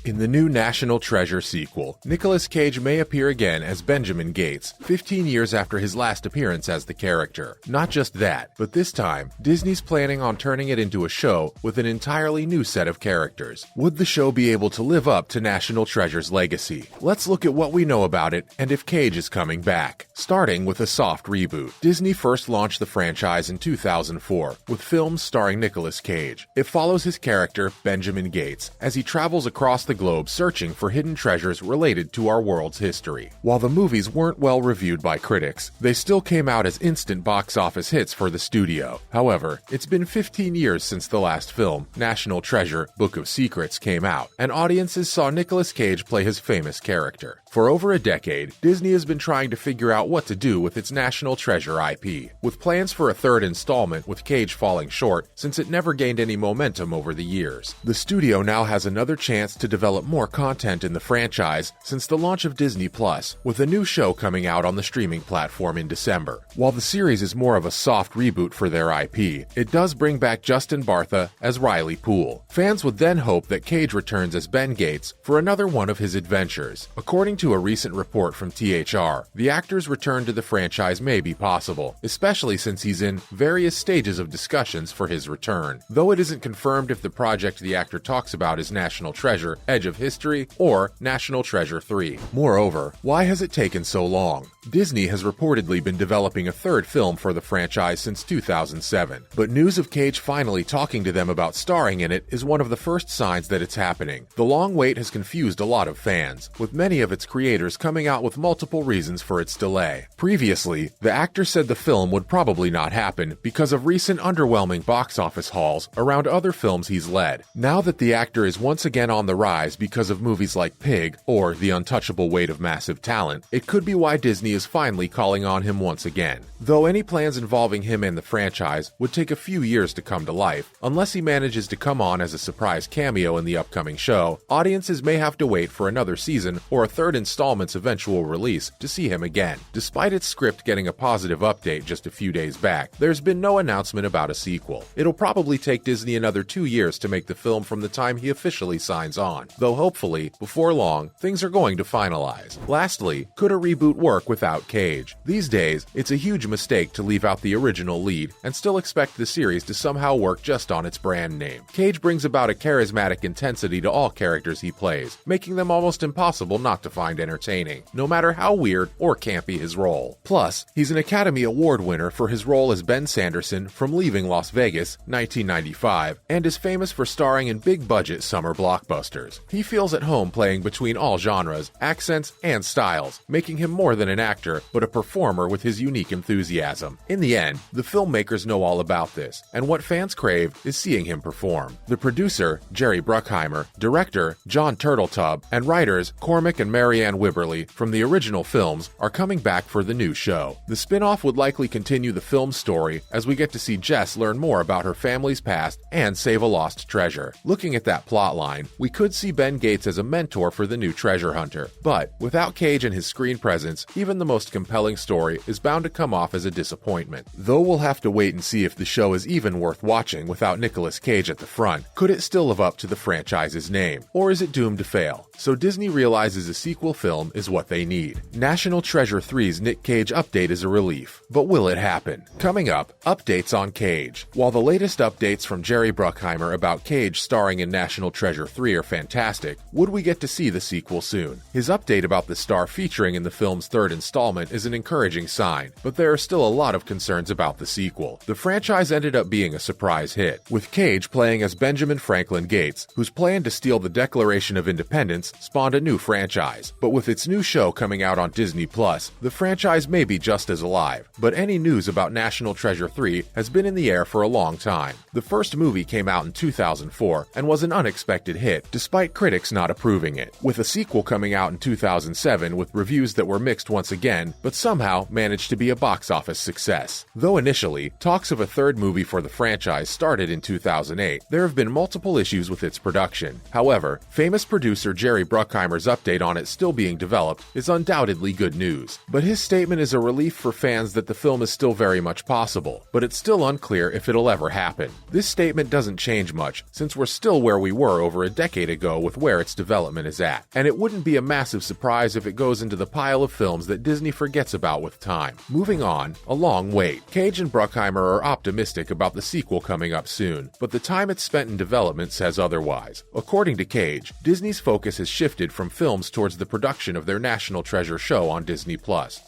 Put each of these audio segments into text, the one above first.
In the new National Treasure sequel, Nicolas Cage may appear again as Benjamin Gates, 15 years after his last appearance as the character. Not just that, but this time, Disney's planning on turning it into a show with an entirely new set of characters. Would the show be able to live up to National Treasure's legacy? Let's look at what we know about it and if Cage is coming back. Starting with a soft reboot. Disney first launched the franchise in 2004, with films starring Nicolas Cage. It follows his character, Benjamin Gates, as he travels across the globe searching for hidden treasures related to our world's history. While the movies weren't well reviewed by critics, they still came out as instant box office hits for the studio. However, it's been 15 years since the last film, National Treasure: Book of Secrets, came out, and audiences saw Nicolas Cage play his famous character. For over a decade, Disney has been trying to figure out what to do with its National Treasure IP, with plans for a third installment with Cage falling short since it never gained any momentum over the years. The studio now has another chance to develop more content in the franchise since the launch of Disney Plus, with a new show coming out on the streaming platform in December. While the series is more of a soft reboot for their IP, it does bring back Justin Bartha as Riley Poole. Fans would then hope that Cage returns as Ben Gates for another one of his adventures. According to a recent report from THR, the actor's return to the franchise may be possible, especially since he's in various stages of discussions for his return, though it isn't confirmed if the project the actor talks about is National Treasure: Edge of History or National Treasure 3. Moreover, why has it taken so long? Disney has reportedly been developing a third film for the franchise since 2007, but news of Cage finally talking to them about starring in it is one of the first signs that it's happening. The long wait has confused a lot of fans, with many of its creators coming out with multiple reasons for its delay. Previously, the actor said the film would probably not happen because of recent underwhelming box office hauls around other films he's led. Now that the actor is once again on the rise because of movies like Pig or The Untouchable Weight of Massive Talent, it could be why Disney is finally calling on him once again. Though any plans involving him and the franchise would take a few years to come to life, unless he manages to come on as a surprise cameo in the upcoming show, audiences may have to wait for another season or a third installment's eventual release to see him again. Despite its script getting a positive update just a few days back, there's been no announcement about a sequel. It'll probably take Disney another 2 years to make the film from the time he officially signs on, though hopefully, before long, things are going to finalize. Lastly, could a reboot work without Cage? These days, it's a huge mistake to leave out the original lead and still expect the series to somehow work just on its brand name. Cage brings about a charismatic intensity to all characters he plays, making them almost impossible not to find entertaining, no matter how weird or campy his role. Plus, he's an Academy Award winner for his role as Ben Sanderson from Leaving Las Vegas, 1995, and is famous for starring in big-budget summer blockbusters. He feels at home playing between all genres, accents, and styles, making him more than an actor, but a performer with his unique enthusiasm. In the end, the filmmakers know all about this, and what fans crave is seeing him perform. The producer, Jerry Bruckheimer, director, John Turteltaub, and writers, Cormac and Marianne Wibberley, from the original films, are coming back for the new show. The spin-off would likely continue the film's story as we get to see Jess learn more about her family's past and save a lost treasure. Looking at that plotline, we could see Ben Gates as a mentor for the new treasure hunter, but without Cage and his screen presence, even the most compelling story is bound to come off as a disappointment. Though we'll have to wait and see if the show is even worth watching without Nicolas Cage at the front. Could it still live up to the franchise's name, or is it doomed to fail? So Disney realizes a sequel film is what they need. National Treasure 3's Nic Cage update is a relief, but will it happen? Coming up, updates on Cage. While the latest updates from Jerry Bruckheimer about Cage starring in National Treasure 3 are fantastic, would we get to see the sequel soon? His update about the star featuring in the film's third installment is an encouraging sign, but there are still a lot of concerns about the sequel. The franchise ended up being a surprise hit, with Cage playing as Benjamin Franklin Gates, whose plan to steal the Declaration of Independence spawned a new franchise. But with its new show coming out on Disney Plus, the franchise may be just as alive. But any news about National Treasure 3 has been in the air for a long time. The first movie came out in 2004 and was an unexpected hit, despite critics not approving it, with a sequel coming out in 2007 with reviews that were mixed once again, but somehow managed to be a box office success. Though initially, talks of a third movie for the franchise started in 2008, there have been multiple issues with its production. However, famous producer Jerry Bruckheimer's update on it still being developed is undoubtedly good news. But his statement is a relief for fans that the film is still very much possible, but it's still unclear if it'll ever happen. This statement doesn't change much, since we're still where we were over a decade ago with where its development is at, and it wouldn't be a massive surprise if it goes into the pile of films that Disney forgets about with time. Moving on, a long wait. Cage and Bruckheimer are optimistic about the sequel coming up soon, but the time it's spent in development says otherwise. According to Cage, Disney's focus has shifted from films towards the production of their National Treasure show on Disney+,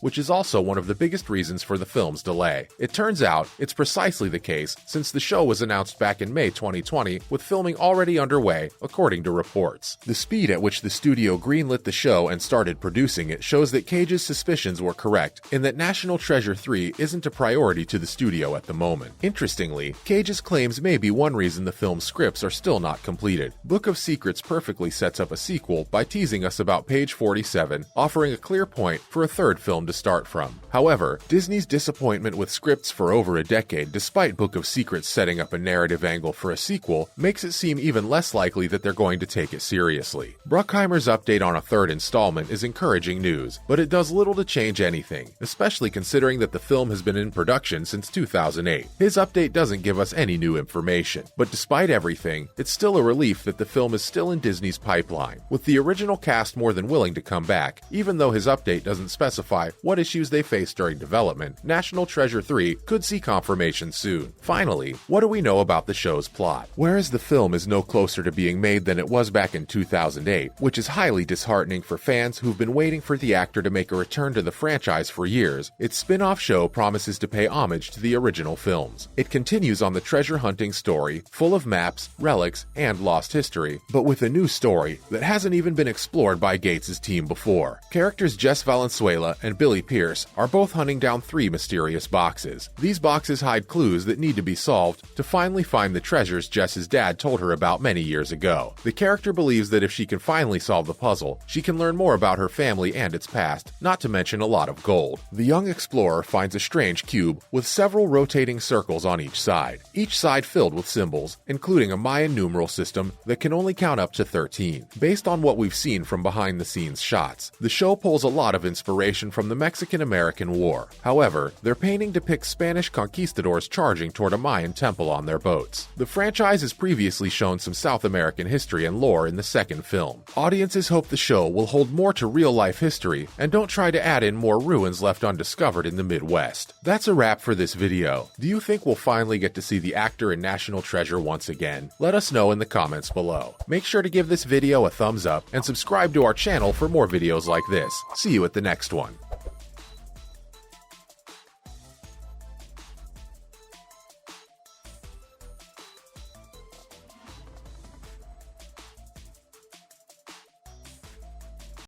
which is also one of the biggest reasons for the film's delay. It turns out it's precisely the case, since the show was announced back in May 2020, with filming already underway, according to reports. The speed at which the studio greenlit the show and started producing it shows that Cage's suspicions were correct, in that National Treasure 3 isn't a priority to the studio at the moment. Interestingly, Cage's claims may be one reason the film's scripts are still not completed. Book of Secrets perfectly sets up a sequel by teasing us about page 47, offering a clear point for a third film to start from. However, Disney's disappointment with scripts for over a decade, despite Book of Secrets setting up a narrative angle for a sequel, makes it seem even less likely that they're going to take it seriously. Bruckheimer's update on a third installment is encouraging news, but it does little to change anything, especially considering that the film has been in production since 2008. His update doesn't give us any new information, but despite everything, it's still a relief that the film is still in Disney's pipeline, with the original cast more than willing to come back. Even though his update doesn't specify what issues they faced during development, National Treasure 3 could see confirmation soon. Finally, what do we know about the show's plot? Whereas the film is no closer to being made than it was back in 2008, which is highly disheartening for fans who've been waiting for the actor to make a return to the franchise for years, its spin-off show promises to pay homage to the original films. It continues on the treasure hunting story, full of maps, relics, and lost history, but with a new story that hasn't even been explored by Gates' team before. Characters Jess Valenzuela and Billy Pierce are both hunting down 3 mysterious boxes. These boxes hide clues that need to be solved to finally find the treasures Jess's dad told her about many years ago. The character believes that if she can finally solve the puzzle, she can learn more about her family and its past, not to mention a lot of gold. The young explorer finds a strange cube with several rotating circles on each side filled with symbols, including a Mayan numeral system that can only count up to 13. Based on what we've seen from behind-the-scenes shots, the show pulls a lot of inspiration from the Mexican-American War. However, their painting depicts Spanish conquistadors charging toward a Mayan temple on their boats. The franchise has previously shown some South American history and lore in the second film. Audiences hope the show will hold more to real-life history and don't try to add in more ruins left undiscovered in the Midwest. That's a wrap for this video. Do you think we'll finally get to see the actor in National Treasure once again? Let us know in the comments below. Make sure to give this video a thumbs up and subscribe to our channel for more videos like this. See you at the next one.